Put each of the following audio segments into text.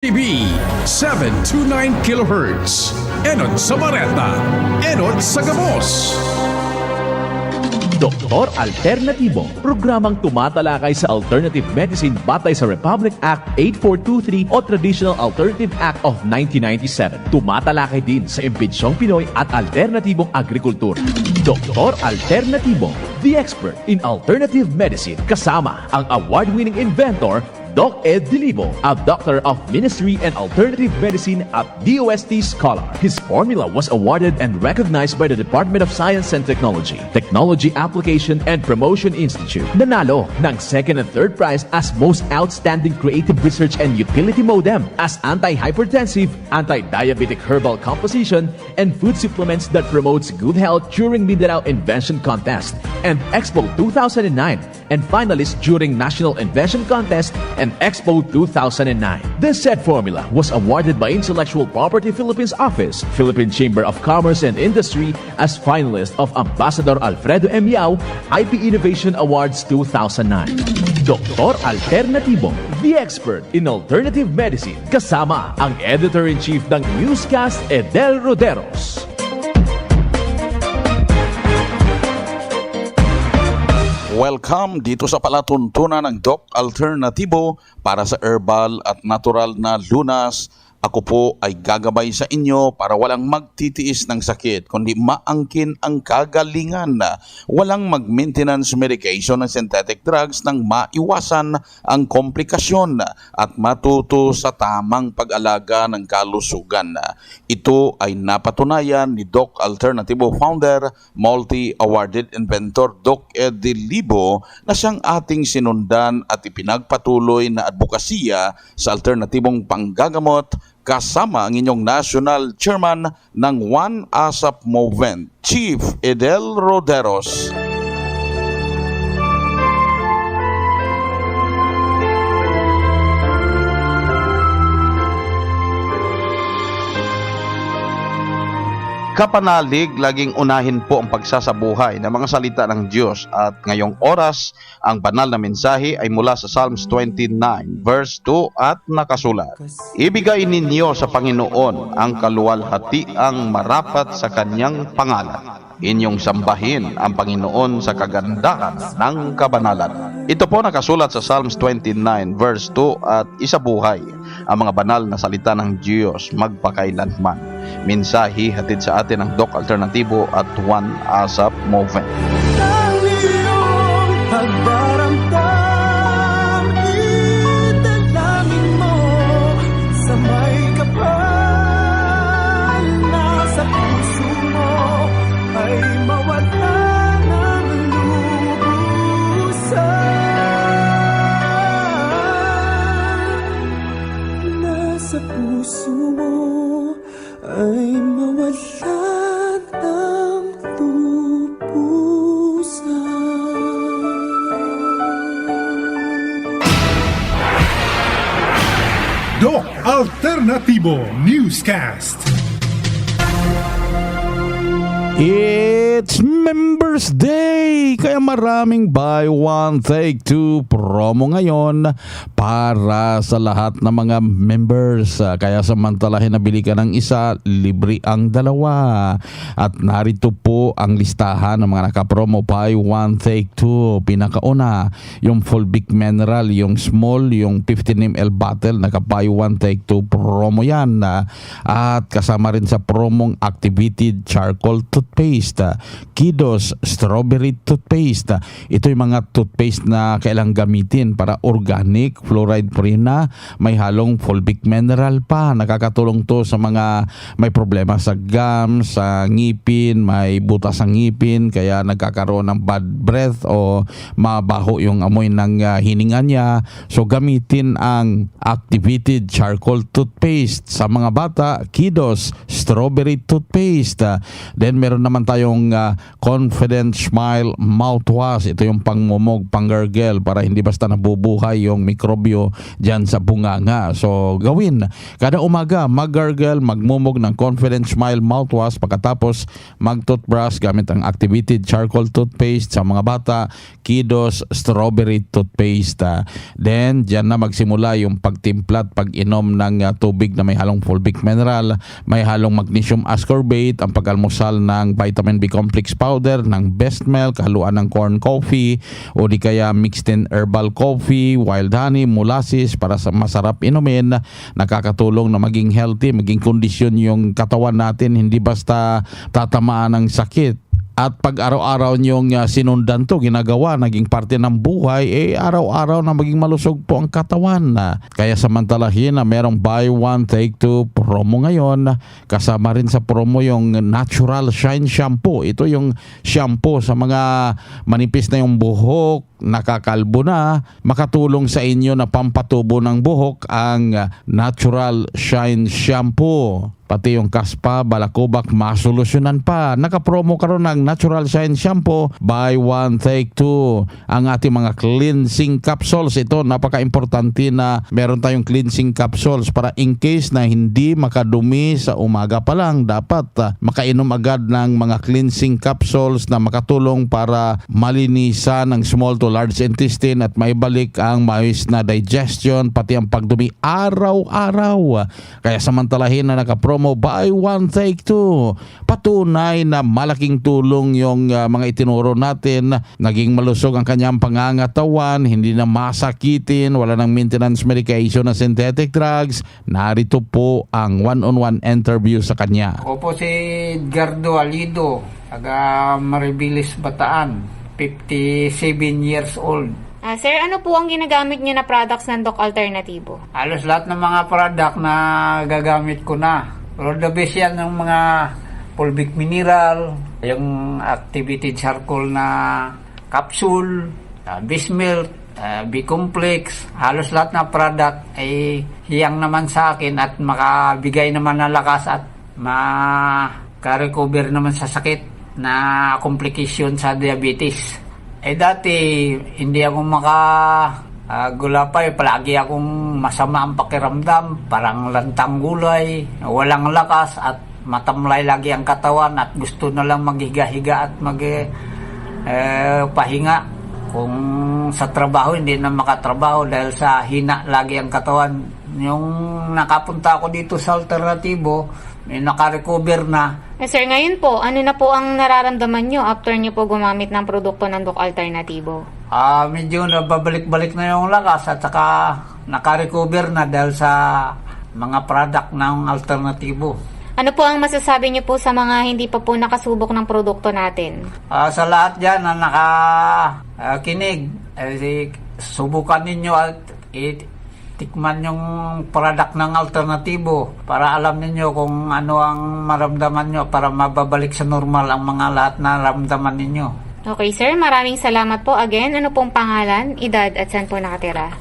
TV 729 kHz. Enod sa Bareta. Enod sa Gabos. Doktor Alternatibo, programang tumatalakay sa alternative medicine batay sa Republic Act 8423 o Traditional Alternative Act of 1997. Tumatalakay din sa impinsyong Pinoy at alternatibong agrikultura. Doktor Alternatibo, the expert in alternative medicine, kasama ang award-winning inventor Doc Ed Dilibo, a doctor of ministry and alternative medicine at DOST Scholar. His formula was awarded and recognized by the Department of Science and Technology, Technology Application and Promotion Institute. Nanalo ng second and third prize as Most Outstanding Creative Research and Utility Modem, as anti-hypertensive, anti-diabetic herbal composition, and food supplements that promotes good health during Mindanao Invention Contest and Expo 2009, and finalist during National Invention Contest and Expo 2009. This said formula was awarded by Intellectual Property Philippines Office, Philippine Chamber of Commerce and Industry as finalist of Ambassador Alfredo M. Yao IP Innovation Awards 2009. Doktor Alternatibo, the expert in alternative medicine, kasama ang Editor-in-Chief ng Newscast, Edel Roderos. Welcome dito sa palatuntunan ng Doc Alternatibo para sa herbal at natural na lunas. Ako po ay gagabay sa inyo para walang magtitiis ng sakit, kundi maangkin ang kagalingan. Walang mag-maintenance medication ng synthetic drugs nang maiwasan ang komplikasyon at matuto sa tamang pag-alaga ng kalusugan. Ito ay napatunayan ni Doc Alternatibo founder, multi-awarded inventor Doc Ed Dilibo na siyang ating sinundan at ipinagpatuloy na advokasya sa alternatibong panggagamot kasama ang inyong national chairman ng One ASAP Movement, Chief Edel Roderos. Kapanalig, laging unahin po ang pagsasabuhay ng mga salita ng Diyos at ngayong oras, ang banal na mensahe ay mula sa Psalms 29 verse 2 at nakasulat. Ibigay ninyo sa Panginoon ang kaluwalhatiang marapat sa kanyang pangalan. Inyong sambahin ang Panginoon sa kagandahan ng kabanalan. Ito po nakasulat sa Psalms 29 verse 2 at isabuhay ang mga banal na salita ng Diyos magpakailanman. Mensahe hatid sa atin ng Doc Alternatibo at One ASAP Movement. Sa puso mo ay mawalan ng lubusan. Doc Alternatibo Newscast. It's Members Day! Kaya maraming buy one, take two promo ngayon para sa lahat ng mga members. Kaya samantalahin na bili ka ng isa, libre ang dalawa. At narito po ang listahan ng mga nakapromo buy one, take two. Pinakauna, yung Fulvic Mineral, yung small, yung 15 ml bottle, naka buy one, take two promo yan. At kasama rin sa promong Activated Charcoal Toothpaste, Kidos Strawberry Toothpaste. Ito yung mga toothpaste na kailang gamitin para organic, fluoride free na, may halong fulvic mineral pa. Nakakatulong to sa mga may problema sa gums, sa ngipin, may butas sa ngipin, kaya nagkakaroon ng bad breath o mabaho yung amoy ng hininga niya. So gamitin ang Activated Charcoal Toothpaste. Sa mga bata, Kidos Strawberry Toothpaste. Then meron meron naman tayong Confident Smile Mouthwash. Ito yung pangmumog, panggargle para hindi basta nabubuhay yung mikrobyo dyan sa bunganga. So gawin, kada umaga mag-gargle, magmumog ng Confident Smile Mouthwash, pagkatapos mag-toothbrush gamit ang activated charcoal toothpaste. Sa mga bata, Kidos Strawberry Toothpaste. Then dyan na magsimula yung pagtimplat, pag-inom ng tubig na may halong fulvic mineral, may halong magnesium ascorbate, ang pag-almusal ng vitamin B complex powder, ng best milk, haluan ng corn coffee o di kaya mixed in herbal coffee, wild honey, molasses para sa masarap inumin. Nakakatulong na maging healthy, maging kondisyon yung katawan natin, hindi basta tatamaan ng sakit. At pag araw-araw niyong sinundan to, ginagawa, naging parte ng buhay, araw-araw na maging malusog po ang katawan. Kaya samantalahin na merong buy one, take two promo ngayon. Kasama rin sa promo yung Natural Shine Shampoo. Ito yung shampoo sa mga manipis na yung buhok, nakakalbo na, makatulong sa inyo na pampatubo ng buhok ang Natural Shine Shampoo. Pati yung kaspa, balakubak, masolusyonan pa. Nakapromo karon ng Natural Shine Shampoo, buy one, take two. Ang ating mga cleansing capsules, ito napaka-importante na meron tayong cleansing capsules para in case na hindi makadumi sa umaga pa lang, dapat makainom agad ng mga cleansing capsules na makatulong para malinisan ng small to large intestine at maibalik ang maayos na digestion, pati ang pagdumi araw-araw. Kaya samantalahin na nakapromo, buy one, take two. Patunay na malaking tulong yung mga itinuro natin. Naging malusog ang kanyang pangangatawan, hindi na masakitin, wala ng maintenance medication na synthetic drugs. Narito po ang one-on-one interview sa kanya. Ako po si Edgardo Alido, taga Maribilis, Bataan, 57 years old. Sir, ano po ang ginagamit niyo na products ng Doc Alternativo? Halos lahat ng mga product na gagamit ko na. Pero the best yan ng mga fulvic mineral, yung activated charcoal na capsule, best milk, B-complex, halos lahat na product ay hiyang naman sa akin at makabigay naman ng lakas at maka-recover naman sa sakit na complication sa diabetes. Dati hindi ako gulapay, palagi akong masama ang pakiramdam, parang lantang gulay, walang lakas at matamlay lagi ang katawan at gusto na lang maghiga-higa at pahinga. Kung sa trabaho, hindi na makatrabaho dahil sa hina lagi ang katawan. Yung nakapunta ako dito sa Alternativo, may naka-recover na. Sir, ngayon po, ano na po ang nararamdaman nyo after nyo po gumamit ng produkto ng Doc Alternativo? Medyo nababalik-balik na yung lakas at saka naka-recover na dahil sa mga product ng Alternativo. Ano po ang masasabi nyo po sa mga hindi pa po nakasubok ng produkto natin? Sa lahat dyan na nakakinig, subukan ninyo at tikman yung product ng Alternativo para alam ninyo kung ano ang maramdaman nyo para mababalik sa normal ang mga lahat na maramdaman ninyo. Okay, sir. Maraming salamat po. Again, ano pong pangalan, edad at saan po nakatira?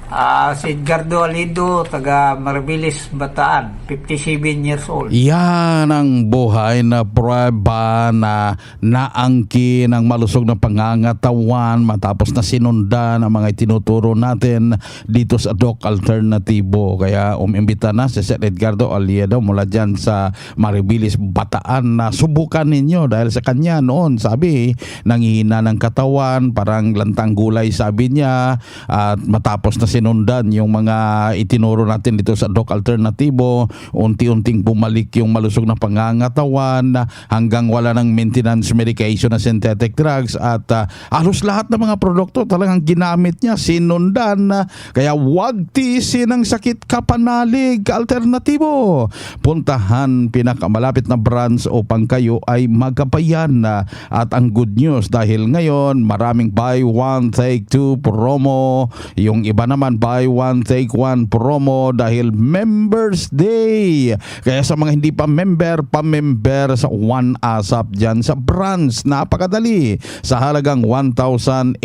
Si Edgardo Alido, taga Maribilis, Bataan, 57 years old. Yan ang buhay na prueba na naangkin ng malusog na pangangatawan matapos na sinundan ang mga itinuturo natin dito sa Doc Alternativo. Kaya umimbita na si Sir Edgardo Alido mula dyan sa Maribilis, Bataan na subukan ninyo dahil sa kanya noon sabi nanghihina ng katawan, parang lantang gulay sabi niya, at matapos na sinundan yung mga itinuro natin dito sa Doc Alternativo, unti-unting bumalik yung malusog na pangangatawan hanggang wala ng maintenance medication na synthetic drugs at halos lahat ng mga produkto talagang ginamit niya, sinundan. Kaya wag tiisin ang sakit kapanalig, Alternativo. Puntahan pinakamalapit na branch upang kayo ay magkapayan. At ang good news dahil dahil ngayon maraming buy one take two promo, yung iba naman buy one take one promo dahil Members Day. Kaya sa mga hindi pa member sa One ASAP dyan sa branch, napakadali. Sa halagang 1,850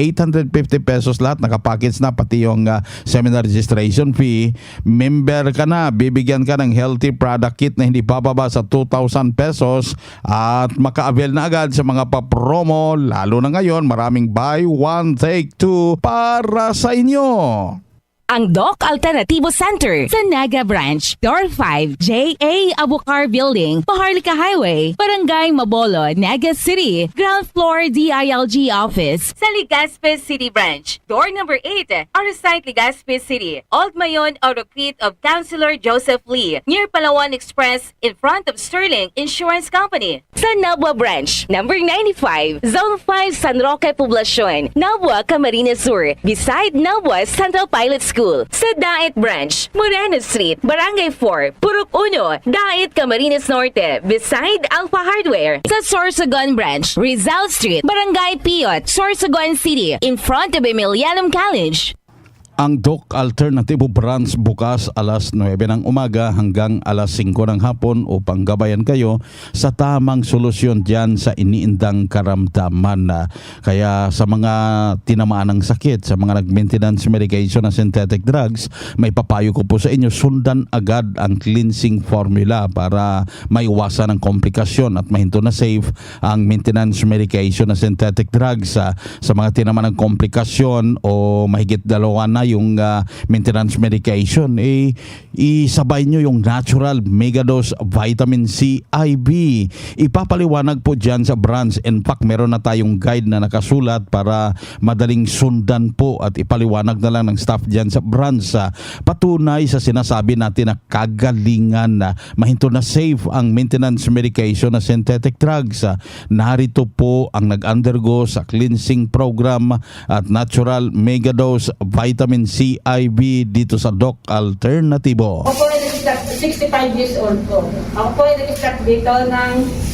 pesos lahat, nakapackage na pati yung seminar registration fee. Member ka na, bibigyan ka ng healthy product kit na hindi bababa sa 2,000 pesos at maka-avail na agad sa mga pa-promo, lalo na ngayon maraming buy one take two para sa inyo. Ang Doc Alternativo Center sa Naga Branch, Door 5, J.A. Abucar Building, Paharlika Highway, Barangay Mabolo, Naga City, Ground Floor DILG Office sa Legazpi City Branch, Door number 8, Arsite Legazpi City, Old Mayon Autocrete of Councilor Joseph Lee, near Palawan Express in front of Sterling Insurance Company. Sa Nabwa Branch, number 95, Zone 5 San Roque Poblacion, Nabwa, Camarines Sur, beside Nabwa Central Pilot School. Sa Dait Branch, Moreno Street, Barangay 4, Purok 1, Dait, Camarines Norte, beside Alpha Hardware. Sa Sorsogon Branch, Rizal Street, Barangay Piot, Sorsogon City, in front of Emilianum College. Ang Doc Alternativo Branch bukas alas 9 ng umaga hanggang alas 5 ng hapon upang gabayan kayo sa tamang solusyon dyan sa iniindang karamdaman. Kaya sa mga tinamaan ng sakit, sa mga nag-maintenance medication na synthetic drugs, may papayo ko po sa inyo, sundan agad ang cleansing formula para maiwasan ang komplikasyon at mahinto na safe ang maintenance medication na synthetic drugs. Sa mga tinamaan ng komplikasyon o mahigit dalawa na yung maintenance medication, isabay nyo yung natural megadose vitamin C IV. Ipapaliwanag po dyan sa branch. In fact, meron na tayong guide na nakasulat para madaling sundan po at ipaliwanag na lang ng staff dyan sa branch. Patunay sa sinasabi natin na kagalingan na mahinto na safe ang maintenance medication na synthetic drugs. Narito po ang nag-undergo sa cleansing program at natural megadose vitamin C IV dito sa Doc Alternativo. Ako po ay nag-start, 65 years old po. Ako po ay nag-start dito ng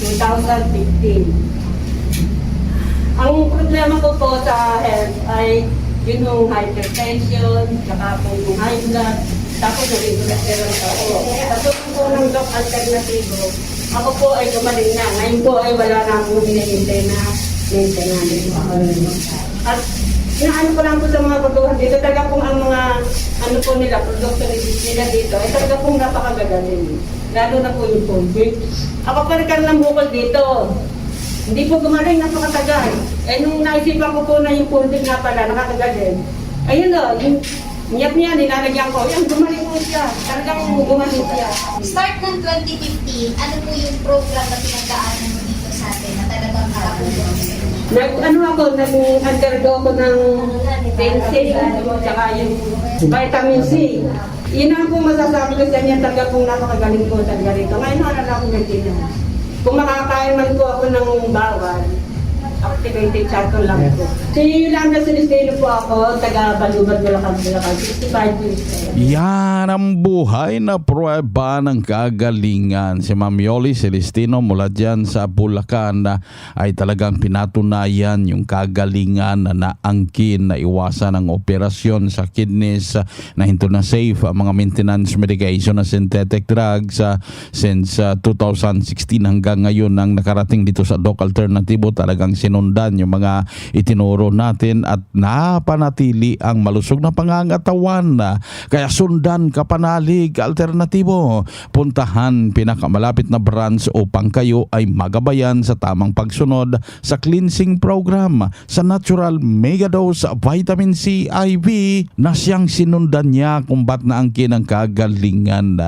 2015. Ang problema ko po sa health ay yun yung hypertension, saka po yung high blood, tapos naging cholesterol po ako. Sa tulong po ng Doc Alternativo, ako po ay gumaling na. Ngayon po ay wala na akong hinihintay na maintenance. At inaano ko lang po sa mga baguhan dito, talaga pong ang mga ano po nila, produkto nila dito, ay talaga pong napakagagaling. Lalo na po yung COVID. Ako pa rin ng bukol dito. Hindi po gumaling, napakatagal. Eh nung naisipan ko po na yung COVID nga pala, nakakagaling. Ayun o, yung niyap niya, nilalagyan ko, yan, gumaling po siya. Talagang gumaling siya. Start ng 2015, ano po yung program na pinagdaanan mo dito sa atin na talagang nakatulong sa inyo? Nag-undergo ako ng ginseng, tsaka yung vitamin C. Yun ang po masasabi ko sa niya, talaga pong napakagaling po talaga rito. Ngayon na akong nagtinan. Kung makakain man po ako ng bawal, activated charcoal lang po. Si Yolanda Celestino po ako, taga Balubad, Bulacan, 65 years old. Yan ang buhay na pruweba ng kagalingan. Si Ma'am Yoli Celestino mula dyan sa Bulacan ay talagang pinatunayan yung kagalingan na naangkin na iwasan ang operasyon sa kidneys, na hinto na safe ang mga maintenance medication na synthetic drugs since 2016 hanggang ngayon nang nakarating dito sa Doc Alternativo. Talagang sinundan yung mga itinuro natin at napanatili ang malusog na pangangatawan. Kaya sundan kapanalig Alternativo. Puntahan pinakamalapit na branch upang kayo ay magabayan sa tamang pagsunod sa cleansing program sa natural megadose vitamin C IV na siyang sinundan niya kung ba't naangkin ang kagalingan.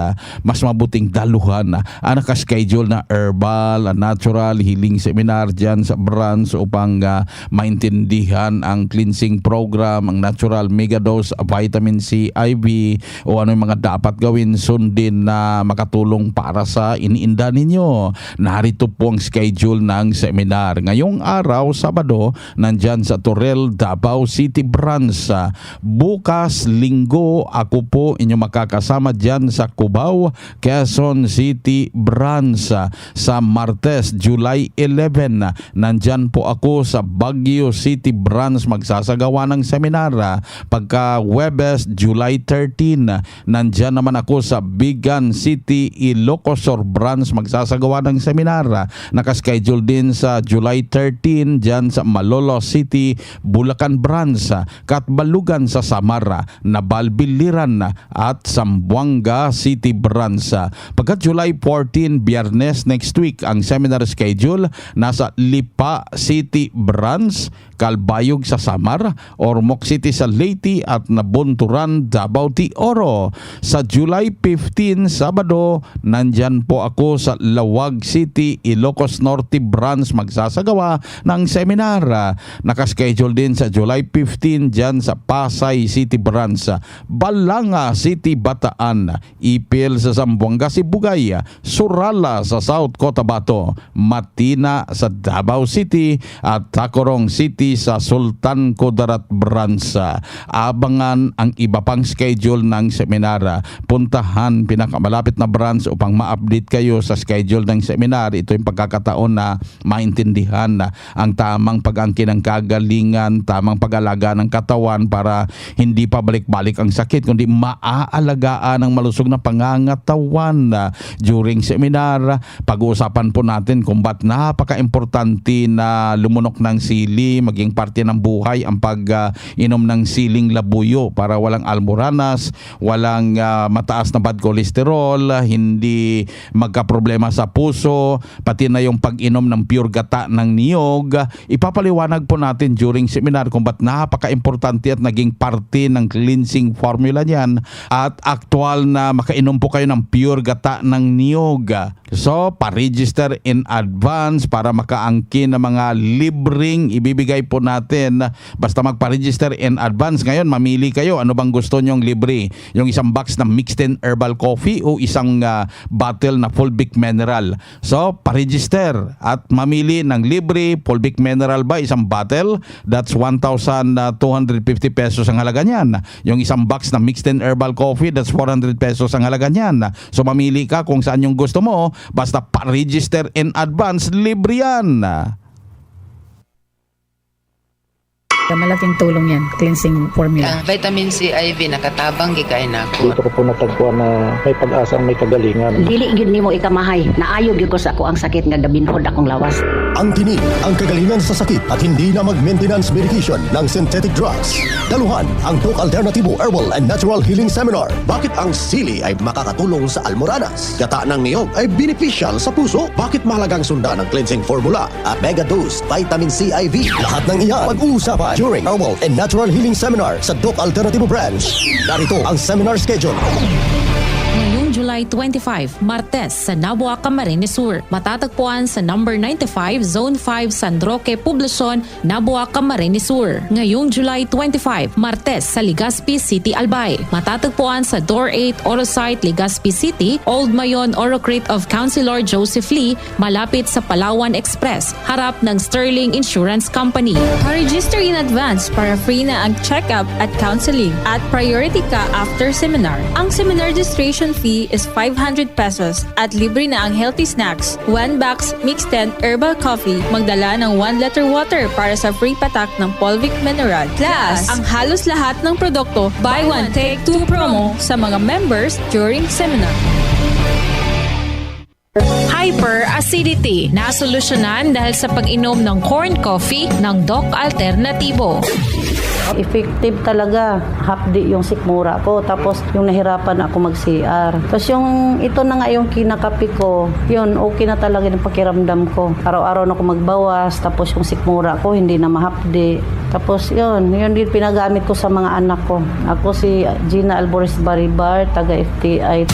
Mas mabuting daluhan ang nakaschedule na herbal, natural healing seminar dyan sa branch upang maintindihan ang cleansing program, ang natural megadose vitamin C IV o ano yung mga dapat gawin, sundin na makatulong para sa iniinda ninyo. Narito po ang schedule ng seminar. Ngayong araw, Sabado, nandyan sa Torrel, Davao City Branch. Bukas, Linggo, ako po inyo makakasama dyan sa Cubao, Quezon City Branch. Sa Martes, July 11, nandyan po ako ako sa Baguio City branch magsasagawa ng seminar. Pagka Webes, July 13, nandyan naman ako sa Bigan City, Ilocos Sur branch magsasagawa ng seminar. Nakaschedule din sa July 13 dyan sa Malolos City, Bulacan branch, Katbalugan sa Samara, Nabalbiliran at Zamboanga City branch. Pagka July 14, Biyernes next week, ang seminar schedule nasa Lipa City branch, Calbayog sa Samar, Ormoc City sa Leyte at Nabunturan, Davao de Oro. Sa July 15, Sabado, nandyan po ako sa Lawag City, Ilocos Norte branch magsasagawa ng seminar. Nakaschedule din sa July 15 dyan sa Pasay City branch, Balanga City, Bataan, Ipil sa Zamboanga, Sibugay, Surala sa South Cotabato, Matina sa Davao City at Tacorong City sa Sultan Kudarat branch. Abangan ang iba pang schedule ng seminar. Puntahan pinakamalapit na branch upang ma-update kayo sa schedule ng seminar. Ito yung pagkakataon na maintindihan ang tamang pag-angkin ng kagalingan, tamang pag-alaga ng katawan para hindi pa balik-balik ang sakit, kundi maaalagaan ang malusog na pangangatawan. During seminar, pag-uusapan po natin kung ba't napaka-importante na lumunok ng sili, maging parte ng buhay ang pag-inom ng siling labuyo para walang almoranas, walang mataas na bad cholesterol, hindi magka-problema sa puso, pati na yung pag-inom ng pure gata ng niyog. Ipapaliwanag po natin during seminar kung ba't napaka-importante at naging parte ng cleansing formula niyan at actual na makainom po kayo ng pure gata ng niyog. So, pa-register in advance para makaangkin ng mga libreng ibibigay po natin. Basta magpa-register in advance. Ngayon, mamili kayo. Ano bang gusto nyong libre? Yung isang box na mixed in herbal coffee o isang bottle na Fulvic Mineral. So, pa-register at mamili ng libre. Fulvic Mineral ba? Isang bottle? That's 1,250 pesos ang halaga niyan. Yung isang box na mixed in herbal coffee, that's 400 pesos ang halaga niyan. So, mamili ka kung saan yung gusto mo. Basta pa-register in advance, libre yan. Malaking tulong yan, cleansing formula. Ang vitamin C IV nakatabang gikain ako. Dito ko po natagpuan na may pag-asang may kagalingan. Dili gyud nimo ikamahay, naayo gyud ko sa ako ang sakit nga gabinhod akong lawas. Ang tinig, ang kagalingan sa sakit at hindi na mag-maintenance medication ng synthetic drugs. Daluhan ang Doc Alternativo Herbal and Natural Healing Seminar. Bakit ang sili ay makakatulong sa almoranas? Gata ng niyog ay beneficial sa puso. Bakit mahalagang sundan ang cleansing formula at mega dose vitamin C IV? Lahat ng iyan pag-uusapan during Herbal and Natural Healing Seminar sa Doc Alternativo Branch. Narito ang seminar schedule. Ngayong July 25, Martes sa Nabua, Camarines Sur. Matatagpuan sa number 95, Zone 5, San Roque, Poblacion, Nabua, Camarines Sur. Ngayong July 25, Martes sa Legazpi City, Albay. Matatagpuan sa Door 8, Orosite, Legazpi City, Old Mayon, Orocrate of Councilor Joseph Lee, malapit sa Palawan Express, harap ng Sterling Insurance Company. Pa-register in advance para free na ang check-up at counseling at priority ka after seminar. Ang seminar registration fee is 500 pesos at libre na ang healthy snacks, 1 box mixed in herbal coffee, magdala ng 1 liter water para sa free patak ng Fulvic Mineral. Plus, ang halos lahat ng produkto buy one take 2 promo sa mga members during seminar. Hyperacidity na solusyonan dahil sa pag-inom ng corn coffee ng Doc Alternativo. Effective talaga. Hapdi yung sikmura ko. Tapos yung nahirapan ako mag-CR. Tapos yung ito na nga yung kinakapi ko. Yun, okay na talaga yung pakiramdam ko. Araw-araw na ako magbawas. Tapos yung sikmura ko hindi na mahapdi. Tapos yun din pinagamit ko sa mga anak ko. Ako si Gina Alvarez Baribar, taga FTI.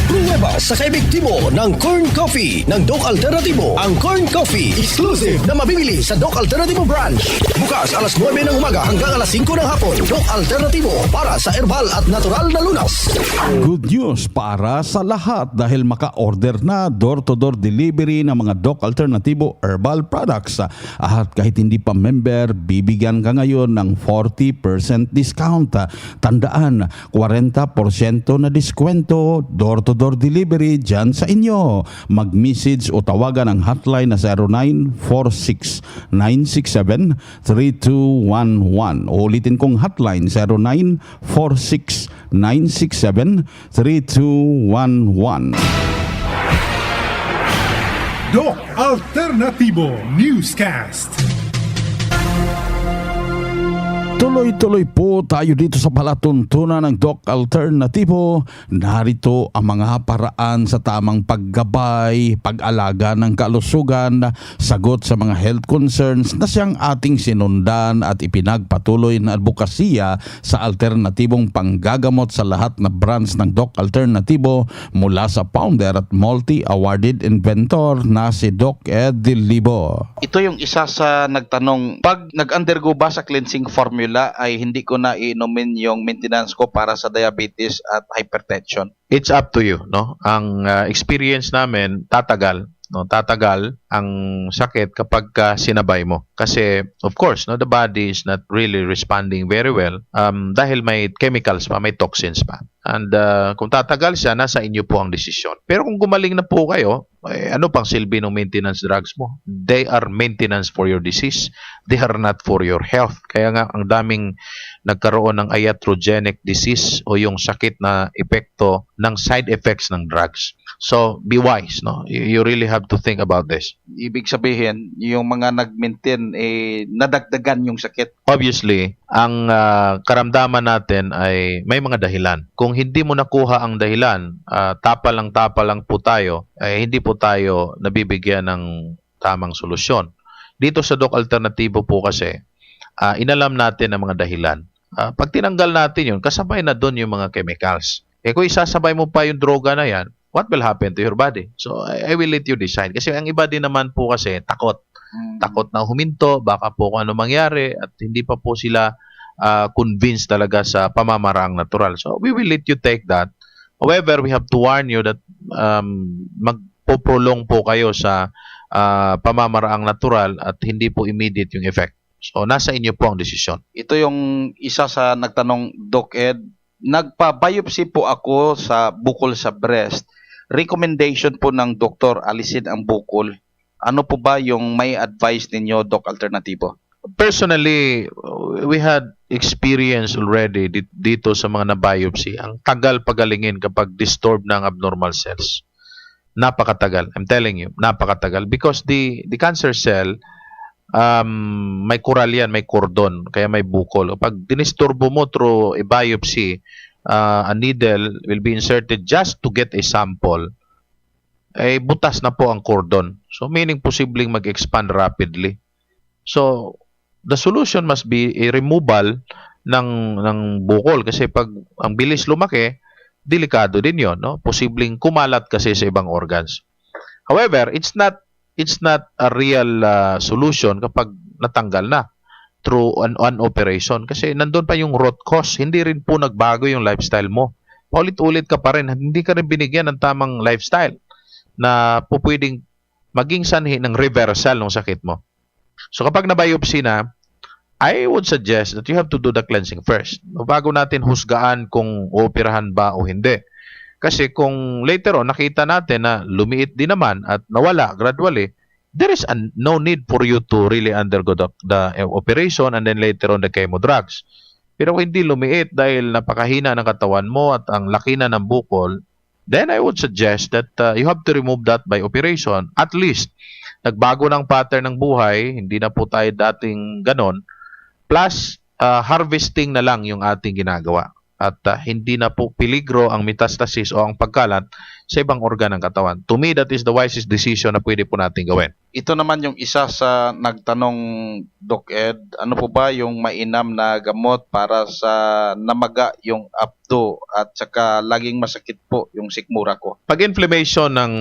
Pruweba sa kaebektibo ng Corn Coffee ng Doc Alternativo. Ang Corn Coffee, exclusive na mabibili sa Doc Alternativo Branch. Bukas alas 9 ng umaga hanggang alas 5 ng hapon. Doc Alternativo para sa herbal at natural na lunas. Good news para sa lahat dahil maka-order na door-to-door delivery ng mga Doc Alternativo herbal products. At kahit hindi pa member, bibigyan ka ngayon ng 40% discount. Tandaan, 40% na diskwento, door-to-door delivery delivery dyan sa inyo. Mag-message o tawagan ang hotline na 0946-967-3211. Ulitin kong hotline 0946-967-3211. Doc Alternativo Newscast. Tuloy-tuloy po tayo dito sa palatuntunan ng Doc Alternativo. Narito ang mga paraan sa tamang paggabay, pag-alaga ng kalusugan, sagot sa mga health concerns na siyang ating sinundan at ipinagpatuloy na advokasya sa alternatibong panggagamot sa lahat na branch ng Doc Alternativo mula sa founder at multi-awarded inventor na si Doc Ed Dilibo. Ito yung isa sa nagtanong, pag nag-undergo ba sa cleansing formula ay hindi ko na iinumin yung maintenance ko para sa diabetes at hypertension? It's up to you, no? Ang experience namin, tatagal ang sakit kapag sinabay mo. Kasi, of course, no, the body is not really responding very well dahil may chemicals pa, may toxins pa. And kung tatagal siya, nasa inyo po ang desisyon. Pero kung gumaling na po kayo, ano pang silbi ng maintenance drugs mo? They are maintenance for your disease. They are not for your health. Kaya nga, ang daming nagkaroon ng iatrogenic disease o yung sakit na epekto ng side effects ng drugs. So, be wise, no? You really have to think about this. Ibig sabihin, yung mga nag-maintain, nadagdagan yung sakit. Obviously, ang karamdaman natin ay may mga dahilan. Kung hindi mo nakuha ang dahilan, tapa lang po tayo, hindi po tayo nabibigyan ng tamang solusyon. Dito sa Doc Alternativo po kasi, inalam natin ang mga dahilan. Pag tinanggal natin yun, kasabay na doon yung mga chemicals. Kung isasabay mo pa yung droga na yan, what will happen to your body? So, I will let you decide. Kasi ang iba din naman po kasi, takot. Takot na huminto, baka po kung ano mangyari, at hindi pa po sila convinced talaga sa pamamaraang natural. So, we will let you take that. However, we have to warn you that magpoprolong po kayo sa pamamaraang natural at hindi po immediate yung effect. So, nasa inyo po ang desisyon. Ito yung isa sa nagtanong, Doc Ed, nagpa-biopsy po ako sa bukol sa breast. Recommendation po ng doktor, alisin ang bukol. Ano po ba yung may advice ninyo, Doc Alternativo? Personally, we had experience already dito sa mga na-biopsy. Ang tagal pagalingin kapag disturbed ng abnormal cells. Napakatagal. I'm telling you, napakatagal. Because the cancer cell, may coral yan, may cordon, kaya may bukol. Pag dinisturbo mo through a biopsy, a needle will be inserted just to get a sample, butas na po ang cordon. So, meaning posibleng mag-expand rapidly. So, the solution must be a removal ng bukol. Kasi pag ang bilis lumaki, delikado din yon, no? Posibleng kumalat kasi sa ibang organs. However, it's not a real solution kapag natanggal na through an operation. Kasi nandun pa yung root cause. Hindi rin po nagbago yung lifestyle mo. Paulit-ulit ka pa rin. Hindi ka rin binigyan ng tamang lifestyle na po pwedeng maging sanhi ng reversal ng sakit mo. So kapag na-biopsy na, I would suggest that you have to do the cleansing first. Bago natin husgaan kung ooperahan ba o hindi. Kasi kung later on nakita natin na lumiit din naman at nawala gradually, there is no need for you to really undergo the operation and then later on the chemo drugs. Pero kung hindi lumiit dahil napakahina ng katawan mo at ang laki na ng bukol, then I would suggest that you have to remove that by operation. At least, nagbago ng pattern ng buhay, hindi na po tayo dating ganon, plus harvesting na lang yung ating ginagawa. At hindi na po peligro ang metastasis o ang pagkalat sa ibang organ ng katawan. To me, that is the wisest decision na pwede po natin gawin. Ito naman yung isa sa nagtanong, Doc Ed, ano po ba yung mainam na gamot para sa namaga yung abdo at saka laging masakit po yung sikmura ko? Pag inflammation ng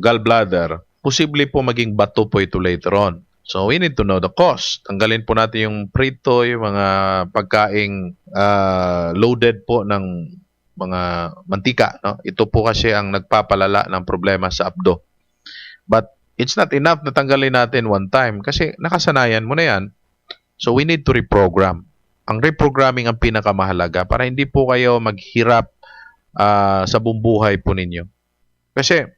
gallbladder, posible po maging bato po ito later on. So, we need to know the cause. Tanggalin po natin yung prito, yung mga pagkaing loaded po ng mga mantika. No? Ito po kasi ang nagpapalala ng problema sa abdo. But it's not enough na tanggalin natin one time kasi nakasanayan mo na yan. So, we need to reprogram. Ang reprogramming ang pinakamahalaga para hindi po kayo maghirap sa bumbuhay po ninyo. Kasi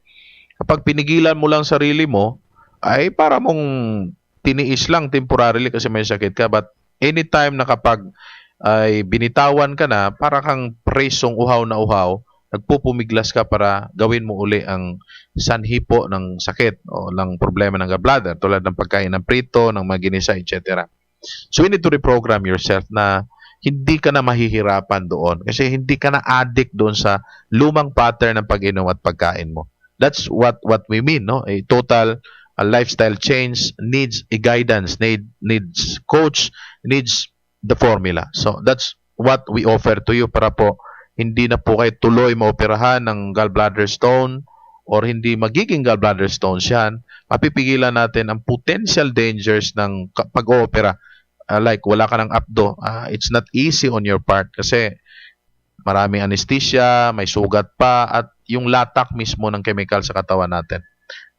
kapag pinigilan mo lang sarili mo, ay para mong tiniis lang temporarily kasi may sakit ka. But anytime na kapag ay binitawan ka na, para kang presong uhaw na uhaw, nagpupumiglas ka para gawin mo uli ang sanhi po ng sakit o ng problema ng gallbladder tulad ng pagkain ng prito, ng maginisa, etc. So, you need to reprogram yourself na hindi ka na mahihirapan doon kasi hindi ka na addict doon sa lumang pattern ng pag-inom at pagkain mo. That's what we mean, no? A total lifestyle change needs a guidance, needs coach, needs the formula. So that's what we offer to you para po hindi na po kayo tuloy maoperahan ng gallbladder stone or hindi magiging gallbladder stones yan. Mapipigilan natin ang potential dangers ng pag-oopera. Like wala ka ng abdo, it's not easy on your part kasi maraming anesthesia, may sugat pa, at yung latak mismo ng chemical sa katawan natin.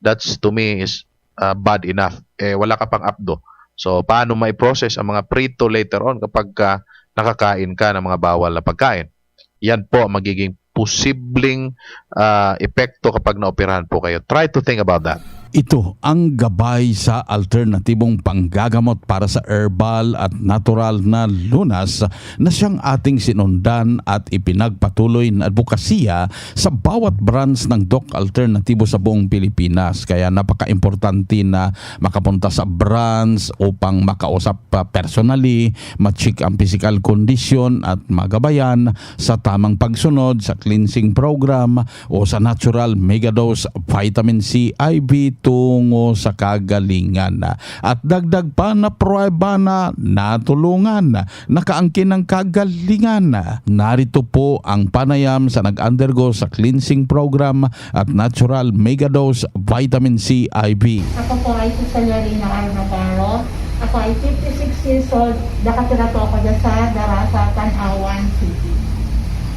That's to me is bad enough. Wala ka pang abdo. So, paano mai-process ang mga prito later on kapag nakakain ka ng mga bawal na pagkain? Yan po magiging posibleng epekto kapag naoperahan po kayo. Try to think about that. Ito ang gabay sa alternatibong panggagamot para sa herbal at natural na lunas na siyang ating sinundan at ipinagpatuloy na advokasya sa bawat branch ng Doc Alternatibo sa buong Pilipinas. Kaya napaka-importante na makapunta sa branch upang makausap personally, ma-check ang physical condition at magabayan sa tamang pagsunod sa cleansing program o sa natural megadose vitamin C IV tungo sa kagalingan. At dagdag pa na prueba na natulungan, nakaangkin ng kagalingan. Narito po ang panayam sa nag-undergo sa cleansing program at natural megadose vitamin C IV. Ako po ay si Celerina Arnavaro. Ako ay 56 years old. Nakatira po ako dyan sa Darasa, Tanawan City.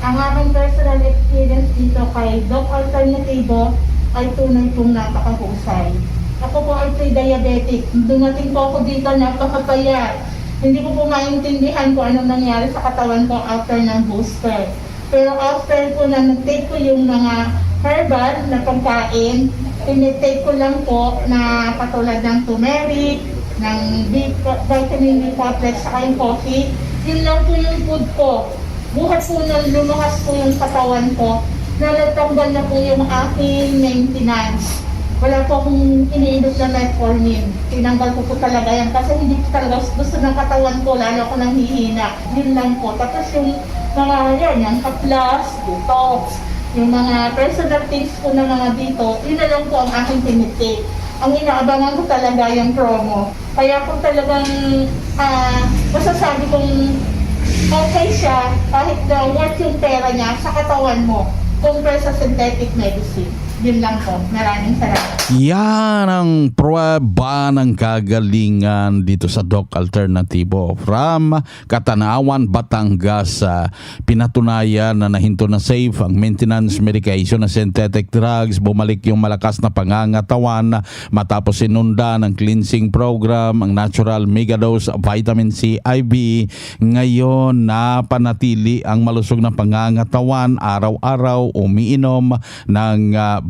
Ang aking personal experience dito kay Doc Alternatibo ay tunay pong napakahusay. Ako po ay pre-diabetic. Dumating po ako dito, napakapayat. Hindi ko po maintindihan kung anong nangyari sa katawan ko after ng booster. Pero after po na nag-take ko yung mga herbal na pagkain, tinitake ko lang po na katulad ng turmeric, ng vitamin B complex, saka yung coffee. Yun lang po yung food ko. Buhat po na lumahas po yung katawan ko. Nalatanggal na po yung aking maintenance. Wala po akong iniinom na metformin. Tinanggal ko po talaga yan kasi hindi ko talaga gusto ng katawan ko, lalo ako nang hihina. Yun lang po. Tapos yung mga yan, yung haplas, detox, yung mga personal things ko na mga dito, yun na lang po ang aking tinitake. Ang inaabangan ko talaga yung promo. Kaya kung talagang masasabi kong okay siya, kahit na worth yung pera niya sa katawan mo, compare sa synthetic medicine. Yun lang po. Maraming salamat. Yan ang prueba ng kagalingan dito sa Doc Alternatibo. From Katanawan, Batangas, pinatunayan na nahinto na safe ang maintenance medication na synthetic drugs. Bumalik yung malakas na pangangatawan matapos sinunda ng cleansing program ang natural megadose vitamin C IV. Ngayon, napanatili ang malusog na pangangatawan. Araw-araw umiinom ng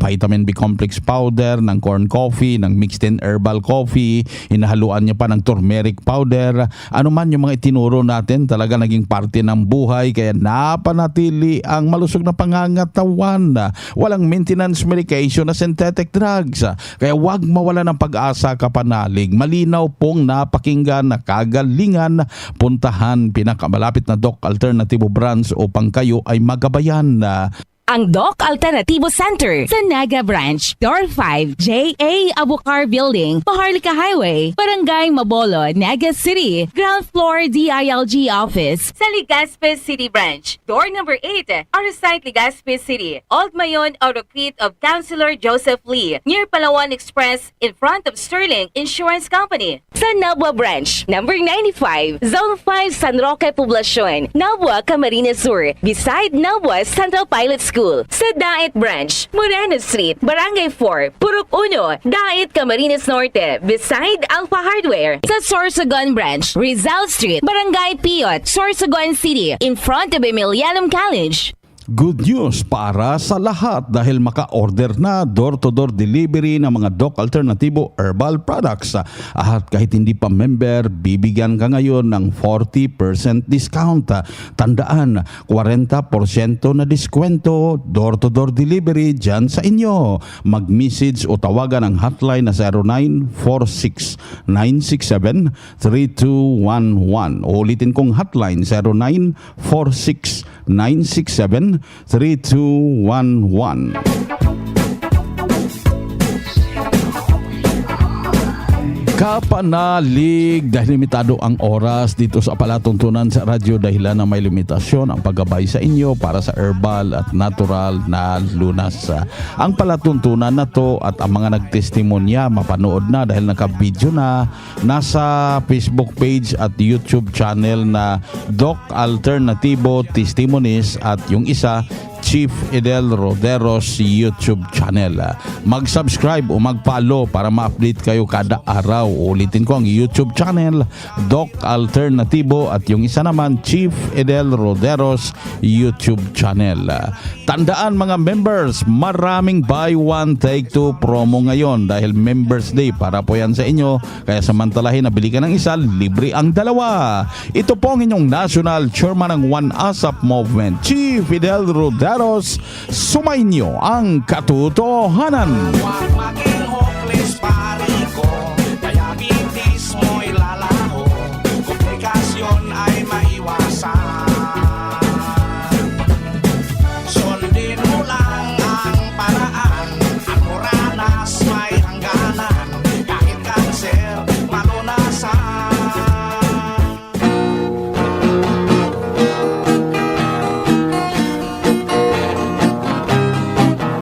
vitamin B complex powder, ng corn coffee, ng mixed in herbal coffee, inahaluan niya pa ng turmeric powder. Ano man yung mga itinuro natin, talaga naging parte ng buhay, kaya napanatili ang malusog na pangangatawan. Walang maintenance medication na synthetic drugs. Kaya wag mawala ng pag-asa kapanalig. Malinaw pong napakinggan na kagalingan. Puntahan pinakamalapit na Doc Alternatibo branch upang kayo ay magabayan. Ang Doc Alternatibo Center sa Naga Branch, Door 5, J.A. Abucar Building, Paharlika Highway, Barangay Mabolo, Naga City, Ground Floor DILG Office, sa Legazpi City Branch, Door number 8, Arsite Legazpi City, Old Mayon Autocrete of Councilor Joseph Lee, near Palawan Express, in front of Sterling Insurance Company. Sa Nabua Branch, number 95, Zone 5, San Roque Poblacion, Nabua, Camarines Sur, beside Nabua Central Pilot School. Sa Dait Branch, Moreno Street, Barangay 4, Purok 1, Dait, Camarines Norte, beside Alpha Hardware. Sa Sorsogon Branch, Rizal Street, Barangay Piot, Sorsogon City, in front of Emilianum College. Good news para sa lahat dahil maka-order na door-to-door delivery ng mga Doc Alternativo Herbal Products. At kahit hindi pa member, bibigyan ka ngayon ng 40% discount. Tandaan, 40% na diskwento, door-to-door delivery dyan sa inyo. Mag-message o tawagan ang hotline na 0946-967-3211. Ulitin kong hotline 0946-967-3211. Kapanalig dahil limitado ang oras dito sa palatuntunan sa radyo dahilan na may limitasyon ang paggabay sa inyo para sa herbal at natural na lunas. Ang palatuntunan na to at ang mga nagtestimonya mapanood na dahil naka-video na nasa Facebook page at YouTube channel na Doc Alternativo Testimonies at yung isa Chief Edel Roderos YouTube channel. Mag-subscribe o mag-follow para ma-update kayo kada araw. Ulitin ko ang YouTube channel Doc Alternativo at yung isa naman Chief Edel Roderos YouTube channel. Tandaan mga members, maraming buy one take two promo ngayon dahil Members Day para po yan sa inyo. Kaya samantalahin na bili ka ng isa, libre ang dalawa. Ito po ang inyong National Chairman ng One ASAP Movement, Chief Edel Roderos. Sumainyo ang katotohanan. Huwag maging hopeless pa